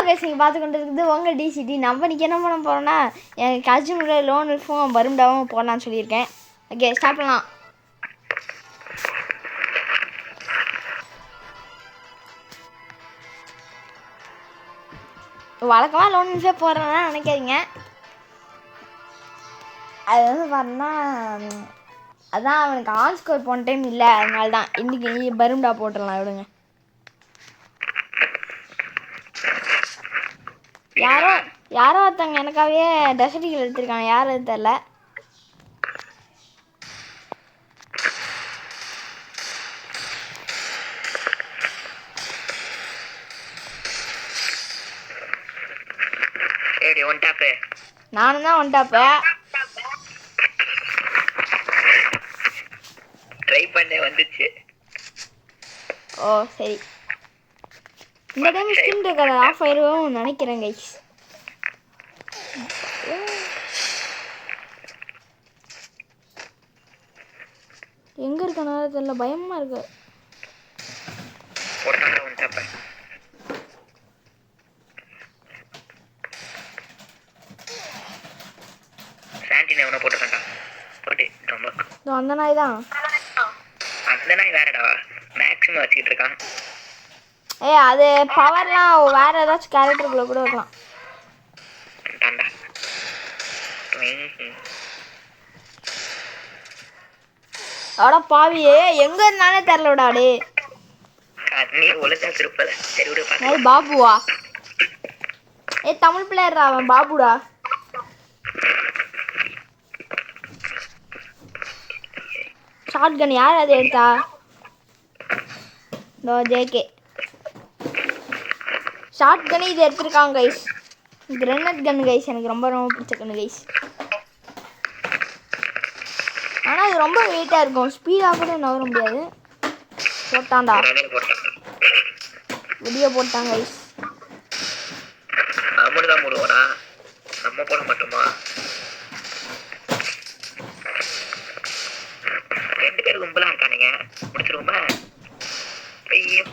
Guys நீங்கள் பார்த்து கொண்டு இருக்குது உங்கள் டிசிடி. நம்ம இன்றைக்கி என்ன பண்ண போகிறோன்னா என் கஸ்டமரோட லோன் இருக்கும் பரும்டாவும் போடலான்னு சொல்லியிருக்கேன். ஓகே ஸ்டார்ட் பண்ணலாம். வழக்கமாக லோன் இன்ஃபே போடுறேன்னா நினைக்காதீங்க. அது வந்து பார்த்தோன்னா அதான் அவனுக்கு ஆன் ஸ்கோர் போன டைம் இல்லை, அதனால தான் இன்றைக்கி பரும்டா போட்டுடலாம். விடுங்க. யாரோ ஒருத்தவங்க எனக்காகவே டெசர்ட்டிகள் எடுத்திருக்காங்க. யார் அது தெரில. நானும் தான் ஒன்டாப்ப ட்ரை பண்ண வந்துச்சு. ஓ சரி, இந்த டைம் ஸ்கின் இருக்கிறது ஆஃப் ஆயிரும் நினைக்கிறேன் கைஸ். எங்க இருக்க நேரத்தில் பயமா இருக்கு. அந்த நாய் தான். அந்த நாய் வேறடா, மேக்ஸிமம் வச்சுக்கிட்டு இருக்கான். அது பவர்லாம் வேற ஏதாச்சும் கேரக்டருக்குள்ள கூட இருக்கலாம். அட பாவியே, எங்க இருந்தானே தெரியலடா. டே நீ ஒழுங்கா திருப்பல. சரி விடு பாத்து. பாபுவா? தமிழ் பிளேயர்டா அவன். பாபுடா. ஷார்ட் கன் யார் அதை எடுத்தா? ஜேகே ஷார்ட் கன் இது எடுத்திருக்காங்க கைஸ். கிரனட் கன் கைஸ், எனக்கு ரொம்ப ரொம்ப பிடிச்ச கன் கைஸ். ஆனால் இது ரொம்ப வெயிட்டாக இருக்கும், ஸ்பீடாக கூட நகர முடியாது. போட்டான்டா, வீடியோ போட்டாங்க கைஸ். அம்முதான் போடுவானா, நம்ம போட மாட்டோமா? ரெண்டு பேரும் கும்பலா இருக்கானுங்க, முடிச்சிருவோமா? ஐயோ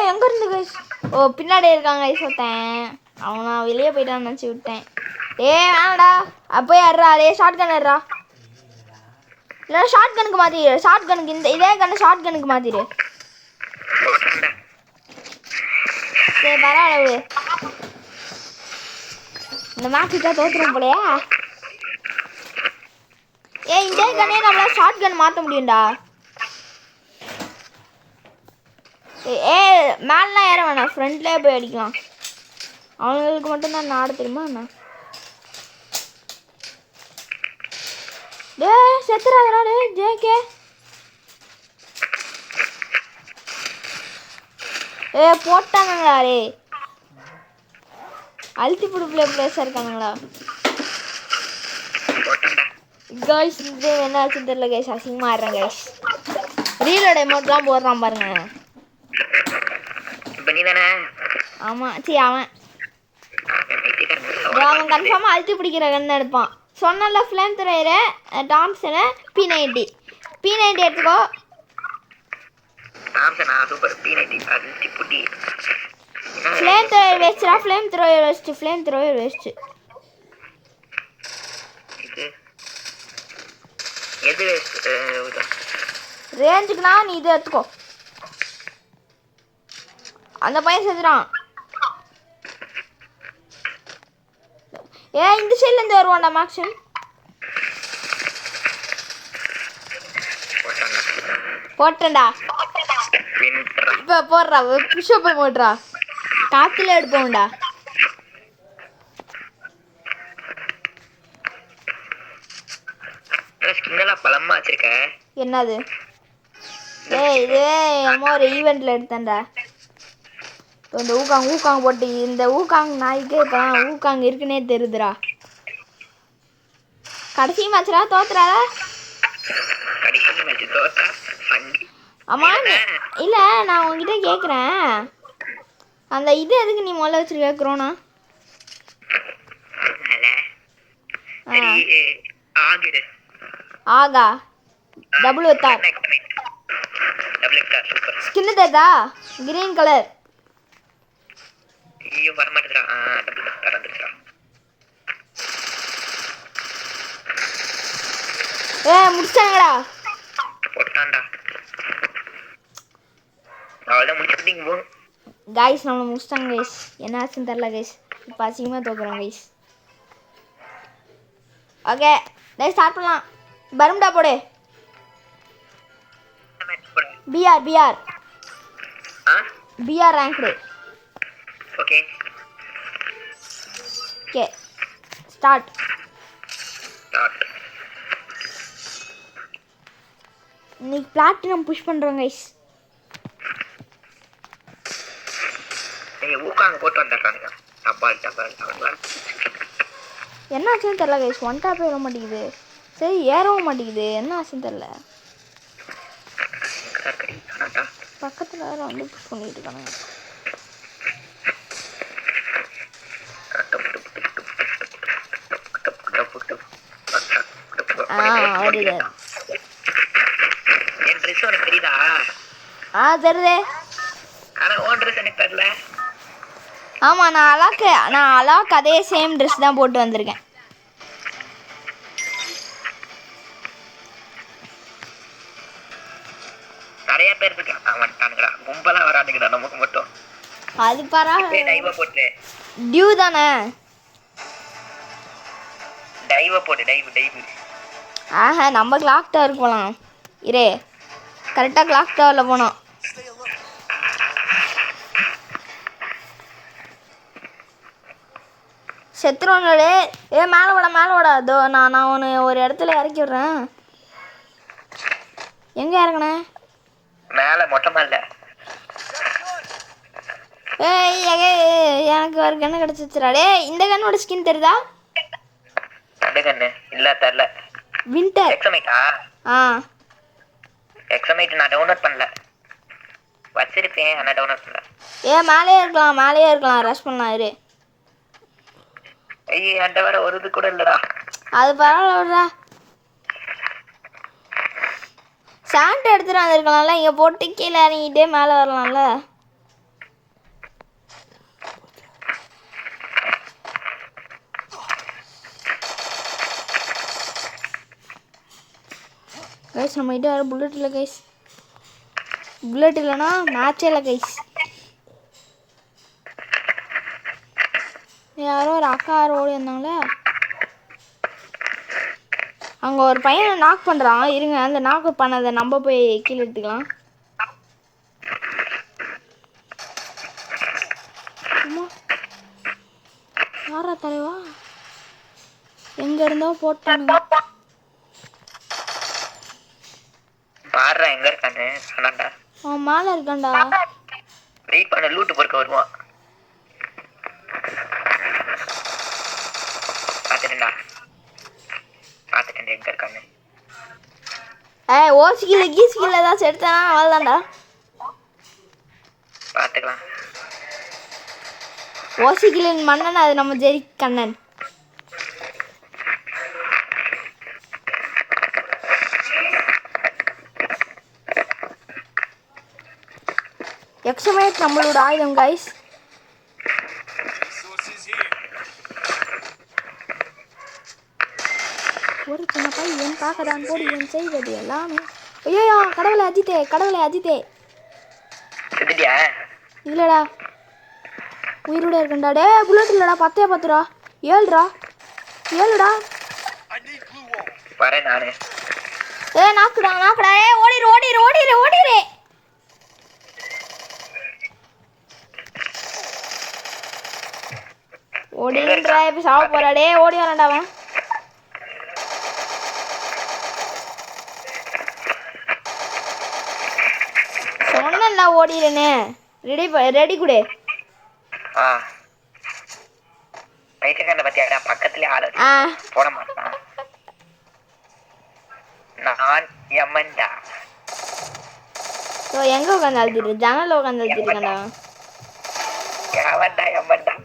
எங்க இருந்து கைஸ்? ஓ பின்னாடி இருக்காங்க கைஸ். ஒருத்தன் அவனா வெளியே போயிட்டான்னு நினச்சி விட்டேன். வேணாடா, அப்போ ஏறா. ஷார்ட் கன் ஏறா. இல்லை ஷார்ட் கனுக்கு மாற்றிடு. ஷார்ட் கனுக்கு இதே கண்ணு ஷார்ட் கனுக்கு மாற்றிடு. சரி பரவாயில்ல. இந்த மேட்ச் கிட்ட தோற்றுரும் போலையா? இதே கண்ணே நம்மளால ஷார்ட் கன் மாற்ற முடியும்டா. மேலாம் ஏற வேணாம், ஃப்ரண்ட்லேயே போய் அடிக்கலாம். அவங்களுக்கு மட்டும்தான் நான் ஆட தெரியுமா என்ன? செத்துறாதடா ஜேகே. போட்டானுங்களா? அழுத்தி புடுப்புல பிளேஸாக இருக்கானுங்களா கைஸ்? இது என்ன ஆச்சுன்னு தெரியல கைஸ், அசிங்கமாக ஆடுறேன் கைஸ். ரீலோட அமௌண்ட்லாம் போடுறான் பாருங்க. ஆமாம் சரி, அவன் கன்ஃபார்மாக அழுத்தி பிடிக்கிற கண்ணு எடுப்பான். சொன்னல ஃப்ளேம் த்ரோயரு டாம்சனு P90 எடுத்துக்கோ. ஃப்ளேம் த்ரோயர் வேஸ்ட்டுடா. Flame thrower waste. ரேஞ்சுக்குனா நீ இது எடுத்துக்கோ. அந்த பையன் செஞ்சுறான். இந்த சைட்லேருந்து வருவான்டா மேக்ஸன். போட்டேன்டா. இப்போ போடுறா, புஷ்அப் போடுறா. காற்றுல எடுப்போம்டா. என்னது? இதுவே என்னமோ ஒரு ஈவெண்ட்டில் எடுத்தேன்டா. இந்த ஊக்காங் போட்டு இந்த ஊக்காங் நாய்க்கு இப்போ ஊக்காங் இருக்குன்னே தெரியுதுடா. கடைசி மேட்ச்ரா தோத்துறாரா? ஆமா இல்லை, நான் உங்ககிட்ட கேட்குறேன், அந்த இது எதுக்கு நீ முதல்ல வச்சிருக்க குரோனா? ஆகா டபுள் வெத்தார் ஸ்கின் தேதா கிரீன் கலர். முடிச்சாங்கடா. போட்டான்டா. அவள்தான் முடிச்சுட்டீங்க போ. கைஸ் நம்மளை முடிச்சிட்டாங்க கைஸ். என்ன ஆச்சுன்னு தெரில கைஸ். இப்போ அசிங்கமாக தோக்குறோம் கைஸ். ஓகே கைஸ் ஸ்டார்ட் பண்ணலாம். பரும்டா போடு. P R ranked. Okay okay start. இன்னைக்கு பிளாட்டினம் புஷ் பண்ணுறோம் கைஸ். ஊக்காங்க போட்டு வந்துடுறானுங்க. டப்பால் என்ன ஆச்சுன்னு தெரில கைஸ். ஒன் டாப்பே வர மாட்டேங்குது. சரி ஏறவும் மாட்டேங்குது. என்ன ஆச்சுன்னு தெரில. பக்கத்தில் வேறு வந்து புஷ் பண்ணிட்டு இருக்கானுங்க. வருது. என் ட்ரெஸ் உனக்கு தெரியுதா? தெரியுதே. ஆனால் ஓன் ட்ரெஸ் எனக்கு தெரியல. ஆமாம் நான் அலாக்கு அதே சேம் ட்ரெஸ் தான் போட்டு வந்திருக்கேன். நிறைய பேர் இருக்கானுங்கடா. கும்பலாக வரானுங்கடா நமக்கு மட்டும். அது பரவாயில்ல. டைவ போட்டு டியூ தானே. டைவ போட்டு டைவ். ஆஹா நம்ம கிளாக் டவருக்கு போகலாம். இரே கரெக்டாக கிளாக் டவரில் போனோம். செத்துருவாங்களே. மேலே வாடா. அதோ நான் ஒன்று ஒரு இடத்துல இறக்கி விட்றேன். எங்கே இறங்கினேன்? மேலே மொட்டை மேலே. எனக்கு ஒரு கண்ணு கிடச்சிச்சுடா. இந்த கண்ணோட ஸ்கின் தெரியுதா? அந்த கண்ணு இல்லை தெரில. வின்டர் எக்ஸமைட்டா? எக்ஸமைட் நான் டவுன்லோட் பண்ணல. வச்சிருப்பேன் ஆனால் டவுன்லோட் பண்ணல. மேலேயே இருக்கலாம். ரஷ் பண்ணலாம் இரு. ஐயே என்கிட்ட வேற ஒரு இது கூட இல்லடா. அது பரவாயில்லடா. சாண்ட் எடுத்துட்டு வந்திருக்கலாம்ல. இங்கே போட்டு கீழே இறங்கிட்டே மேலே வரலாம்ல. கைஸ் நம்ம கிட்ட வேறு புல்லட் இல்லை கைஸ். புல்லட் இல்லைன்னா மேட்சே இல்லை கைஸ். யாரோ ஒரு அக்கா ஓடி வந்தாங்களே. அங்கே ஒரு பையனை நாக் பண்ணுறான். இருங்க அந்த நாக்கு பண்ணதை நம்ம போய் கீழே எடுத்துக்கலாம். யாரா தலைவா? எங்கே இருந்தோ போட்டானுங்க. பாடுறா எங்க இருக்கானு சொன்னான்டா. அவன் மேலே இருக்கான்டா. வெயிட் பண்ண லூட்டு பொறுக்க வருவான். பார்த்துட்டேன் எங்க இருக்கானு. ஓசிக்கில கீசிக்கில ஏதாச்சும் எடுத்தானா அவ்வளோதான்டா. பார்த்துக்கலாம். ஓசிக்கிலின் மன்னன் அது நம்ம ஜெரி கண்ணன். எக்ஸமேட் நம்மளோட ஆயுதம் கைஸ். ஒரு சின்ன பையன் பார்க்கதான் போடி என் செய்வது எல்லாமே. ஐயோ கடவுளை அஜித்தே. இல்லடா உயிரோட இருக்கண்டா. புல்லட் இல்லடா. 10 7டா. வரேன் நானு. நாக்குடா. ஓடிரு. ஓடின்றா. இப்போ சாவ போறாடே. ஓடி வரேன்டா அவன். சொன்னா ஓடிடுன்னு. ரெடி கொடு. பைத்தியக்காரனை பத்தியாடா பக்கத்துலயே ஆளு போட மாட்டான். நான் எம்மன்டா. எங்க உட்காந்து அழுத்திட்டு? ஜன்னல உட்காந்து அழுத்திருக்கேன்டா. எம்மன்டா.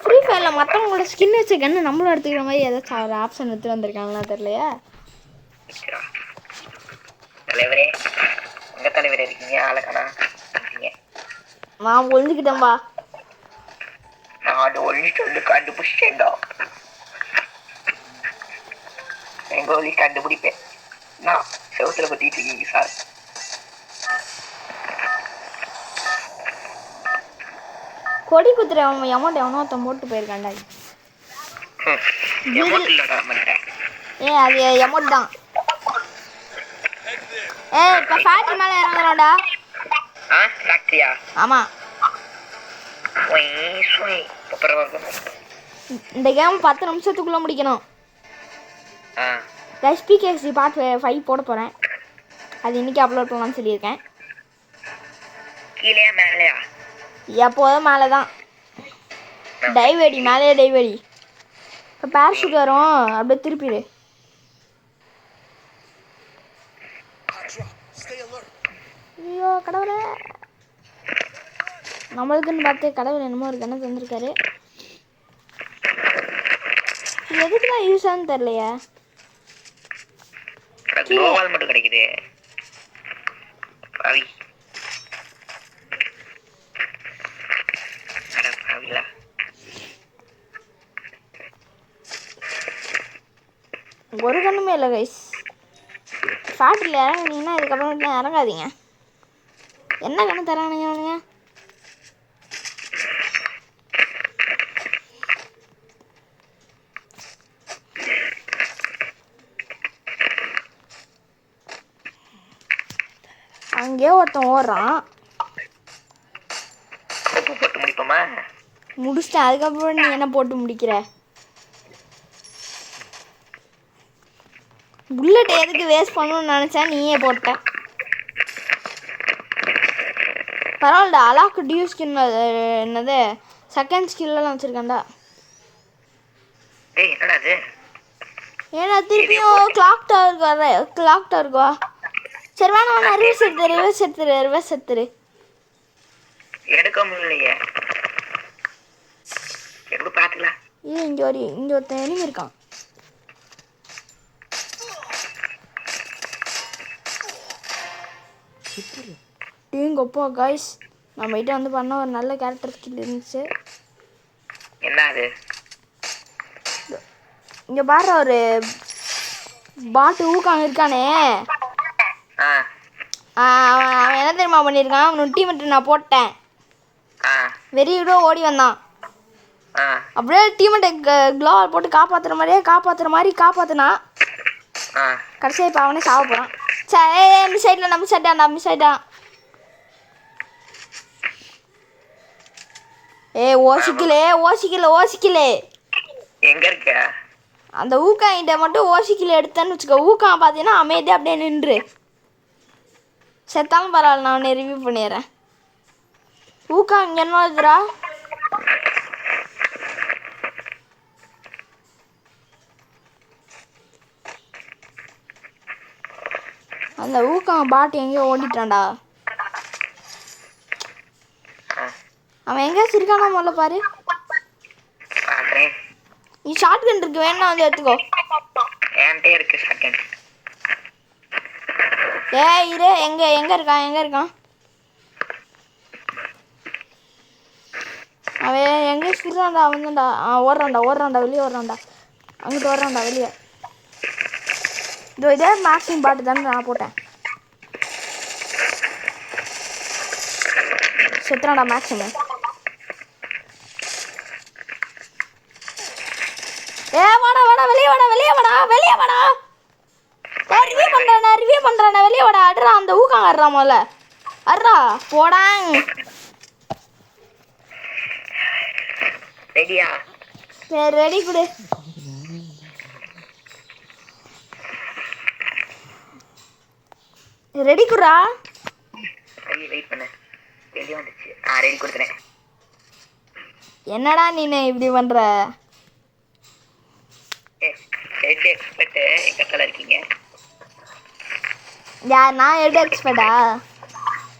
ஃப்ரீ ஃபயரில் மற்றவங்களோட ஸ்கின் வச்ச கன்று நம்மளும் எடுத்துக்கிற மாதிரி ஏதாச்சும் ஒரு ஆப்ஷன் எடுத்துட்டு வந்திருக்காங்களா தெரியலையா? தலைவரே எங்க தலைவரே இருக்கீங்க? ஆளுக்கானா நான் ஒழிஞ்சுக்கிட்டேன்பா. நான் ஒழிச்சு வந்து கண்டுபிடிச்சேன்டா. எங்க வழி கண்டுபிடிப்பேன். நான் செவத்துல பத்திட்டு இருக்கீங்க சார். கொடி குத்துற அமௌண்ட் எவனோ ஒருத்தன் போட்டு போயிருக்காண்டா. அமௌண்ட் இல்லடா மாட்டேன். அது அமௌண்ட் தான். இப்போ ஃபேக்ட்ரி மேலே இறங்குறோம்டா. ஃபேக்ட்ரியா? ஆமாம். இந்த கேம் 10 நிமிஷத்துக்குள்ளே முடிக்கணும். எஸ்பிகேசி பார்ட் 5 போட போகிறேன். அது இன்றைக்கி அப்லோட் பண்ணலாம்னு சொல்லியிருக்கேன். கீழே மேலேயா? எப்போதும் மேலே தான். டைவடி மேலே டைவடி. இப்போ பேரஷூட் வரும், அப்படியே திருப்பிடு. ஐயோ கடவுளே, நம்மளுக்குன்னு பார்த்து கடவுள் என்னமோ ஒரு கண்ணை தந்திருக்காரு. இது எதுக்கு தான் யூஸ் ஆகுன்னு தெரியலையா? குளோவால் மட்டும் கிடைக்குது. பாவி பாவிலா. ஒரு கண்ணுமே இல்லை கைஸ். ஃபேக்ட்ரியில் இறங்குனீங்கன்னா இதுக்கப்புறம் இறங்காதீங்க. என்ன கண்ணு தரானுங்க அவனுங்க? அங்கேயே ஒருத்தன் ஓடுறான். போட்டு முடிப்போமா? முடிச்சிட்டேன். அதுக்கப்புறம் நீ என்ன போட்டு முடிக்கிற? புல்லட் எதுக்கு வேஸ்ட் பண்ணணும்னு நினச்சா நீயே போட்ட. பரவாயில்லடா. அலாக்கு டியூ ஸ்கின் என்னது செகண்ட் ஸ்கில்லாம் வச்சுருக்கேன்டா. ஏன்னா திருப்பியும் கிளாக் டவருக்கு வர. கிளாக் டவருக்கு வா. சரி வேணா ரிவர்ஸ் எடுத்துரு. எடுக்க முடியலையே. எப்படி பார்த்துக்கலாம்? இங்கே ஒருத்தன் எனிமி இருக்கான். டீங்கப்பா காய்ஸ், நம்ம கிட்ட வந்து பண்ண ஒரு நல்ல கேரக்டர் ஸ்கில் இருந்துச்சு. என்ன அது? இங்கே பாரு, ஒரு பாட்டு ஊக்காங்க இருக்கானே. அவன் என்ன தெரியுமா பண்ணியிருக்கான்? அவன் டீமெட்டு நான் போட்டேன். வெறியோட ஓடி வந்தான். அப்படியே டீமெட்டை க்ளோவால் போட்டு காப்பாற்றுற மாதிரி காப்பாற்றினா. கடைசியாக இப்போ அவனே சாவ போகிறான். சரி மிஸ் ஆகிட்டான். ஓசிக்கலே எங்க இருக்க? அந்த ஊக்காங்கிட்ட மட்டும் ஓசிக்கல எடுத்தேன்னு வச்சுக்கோ. ஊக்கான் பார்த்தீங்கன்னா அமைதியாக அப்படியே நின்று செத்தாலும் பரவாயில்ல, நான் உன்னை ரிவ்யூ பண்ணிடுறேன். ஊக்கா இங்கே என்ன இருக்குறா? அந்த ஊக்காங்க பாட்டு எங்கேயோ ஓடிட்டான்டா. அவன் எங்கேயாச்சும் இருக்கானா முதல்ல பாரு. நீ ஷார்ட் கன் இருக்கு, வேணா வந்து எடுத்துக்கோ. என்கிட்ட இருக்கு ஷார்ட் கன். இரு, எங்க இருக்கான்? அவன் எங்கே சுடுறான்டா? அவன்தான்டா. ஓடுறான்டா வெளியே ஓடுறான்டா. அங்கிட்டு ஓடுறான்டா வெளியே. இதே மேக்ஸிங் பாட்டு தானே நான் போட்டேன். செத்துறான்டா மேக்ஸிமம். வாடா வெளியே வாடா. ரிவ்யூ பண்றானே வெளியே வாடா. அடுறா அந்த ஊக்காங்க அடுறா முதல்ல. அடுறா போடாங். ரெடியா? சரி ரெடி குடு. ரெடி குடுறா. வெயிட் பண்ணு. வெளியே வந்துச்சு. ரெடி கொடுத்துறேன். என்னடா நீ இப்படி பண்ற? ஹெட் எக்ஸ்பர்ட் எங்க கலர் இருக்கீங்க? யார்? நான் ஹெட் எக்ஸ்பர்ட்டா?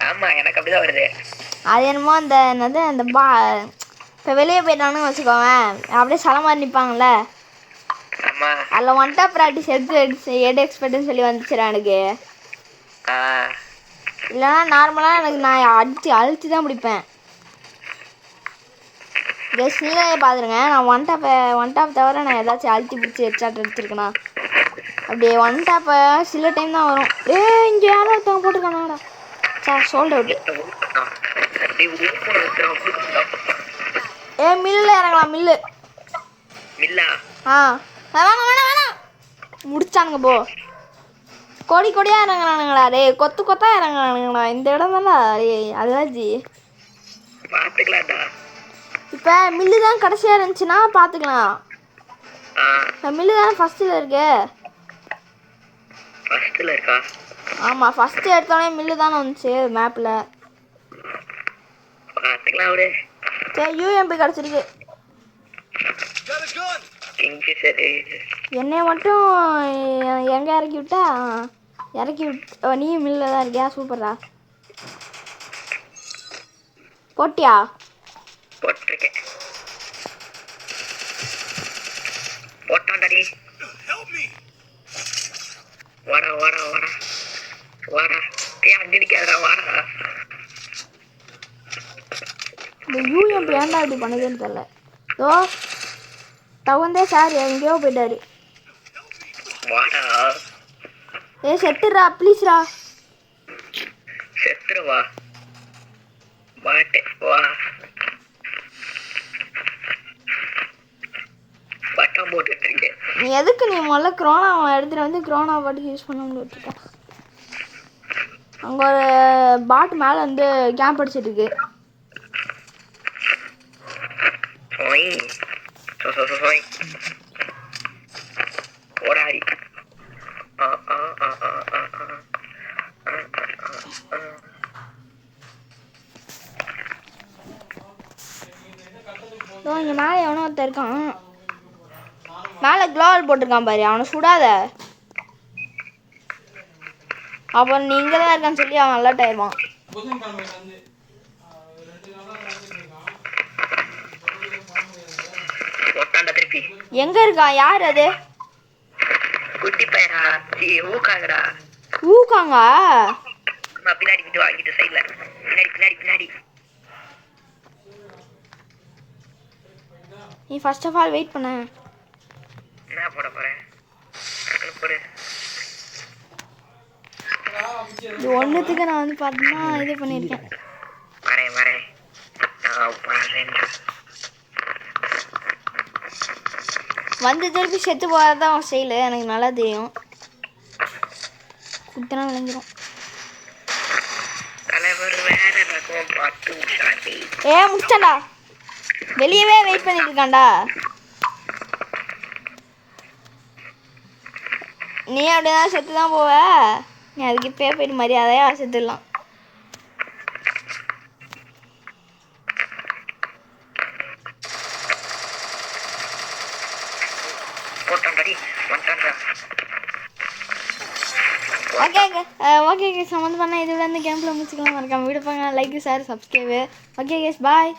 ஆமா, எனக்கு அப்படிதான் வருது. அது என்னமோ அந்த என்னது அந்த இப்போ வெளியே போயிட்டானுன்னு வச்சுக்கோவேன், அப்படியே சலமாக நிற்பாங்கள்ல. ஆமாம், அதில் ஒன் டாப் ப்ராக்டிஸ் ஹெட் எக்ஸ்பர்ட்னு சொல்லி வந்துச்சுடா எனக்கு. இல்லைனா நார்மலாக எனக்கு நான் அழுத்தி தான் பிடிப்பேன். கெஸ் நீங்களே பார்த்துருங்க. நான் ஒன் டாப் தவிர நான் ஏதாச்சும் அழுத்தி பிடிச்சி ஹெட்ஷாட் எடுத்துருக்கேனா? அப்படியே ஒன் டேப்பை சில டைம் தான் வரும். இங்கே யாரும் ஒருத்தவங்க போட்டுருக்கானாடா. Sir sold out. மில்லில் இறங்கலாம் மில்லு. மில்லா? வேணாம் வேணாம் வேணாம். முடிச்சானுங்க போ. கொடி கொடியாக இறங்குறானுங்களா கொத்து கொத்தா இறங்குறானுங்களா இந்த இடம் தானே அதெல்லாம் ஜி பார்த்துக்கலாம்டா. இப்போ மில்லு தான் கடைசியாக இருந்துச்சுன்னா பார்த்துக்கலாம். மில்லு தானே ஃபஸ்ட்டில் இருக்கு. ஃபஸ்ட்டில் இருக்கா? ஆமாம் ஃபஸ்ட்டு எடுத்தோடனே மில்லு தானே வந்துச்சு மேப்பில். பார்த்துக்கலாம் விடு. சரி யூஎம்பி கிடச்சிருக்கு. சரி என்னை மட்டும் எங்கே இறக்கி விட்டா இறக்கி விட்டு நீயும் மில்லில் தான் இருக்கியா? சூப்பரா போட்டியா? போட்டிருக்கேன். போட்டான்டாடி. வாடா வாடா வாடா வாடா. அங்கே நிற்காதடா வாடா. இந்த யூஎம்பி ஏன்டா இப்படி பண்ணுதுன்னு தெரில. ஓ தகுந்தே சார் எங்கேயோ போயிட்டாரு. வாடா. செத்துடுறா ப்ளீஸ்ரா. செத்துருவா மாட்டேன் வா. பட்டம் போட்டுட்டு இருக்கேன். நீ எதுக்கு நீ முதல்ல க்ரோனாவை எடுத்துகிட்டு வந்து க்ரோனா பாட்டுக்கு யூஸ் பண்ண முடியும். அங்கே ஒரு பாட்டு மேலே வந்து கேம்ப் அடிச்சிட்டு இருக்கு. போராடி இங்கே மேலே எவனோ ஒருத்தர் இருக்கான். மேலே க்ளோவல் போட்டிருக்கான் பாரு. அவனை சுடாத. அப்புறம் நீ இங்கே தான் இருக்கான்னு சொல்லி அவன் அலர்ட் ஆயிடுவான். எங்க இருக்கான்? யார் அது? குட்டி பையனா? ஊக்காங்கடா. ஊக்காங்க? பின்னாடி கிட்ட வாங்கிட்டு சைட்ல பின்னாடி பின்னாடி பின்னாடி. நீ ஃபர்ஸ்ட் ஆஃப் ஆல் வெயிட் பண்ண. என்ன போட போறேன்? போடு. இது ஒன்றுத்துக்கு நான் வந்து பார்த்தோம்னா இது பண்ணியிருக்கேன். வரேன் வரேன். வந்து திருப்பி செத்து போகிறது தான் அவன் ஸ்டைலு. எனக்கு நல்லா தெரியும். குத்தனா விளங்கிடும். முடிச்சாண்டா. வெளியவே வெயிட் பண்ணிட்டு இருக்காண்டா. நீ அப்படிதான் செத்து தான் போவ. நீ அதுக்கு இப்பயே போயிட்டு மரியாதையா செத்துடலாம். ஓகே சம்மந்தமான இதில் வந்து கேம்பில் முடிச்சுக்கலாம். மறக்காம வீடு பாருங்க. Like share subscribe. Okay case பாய்.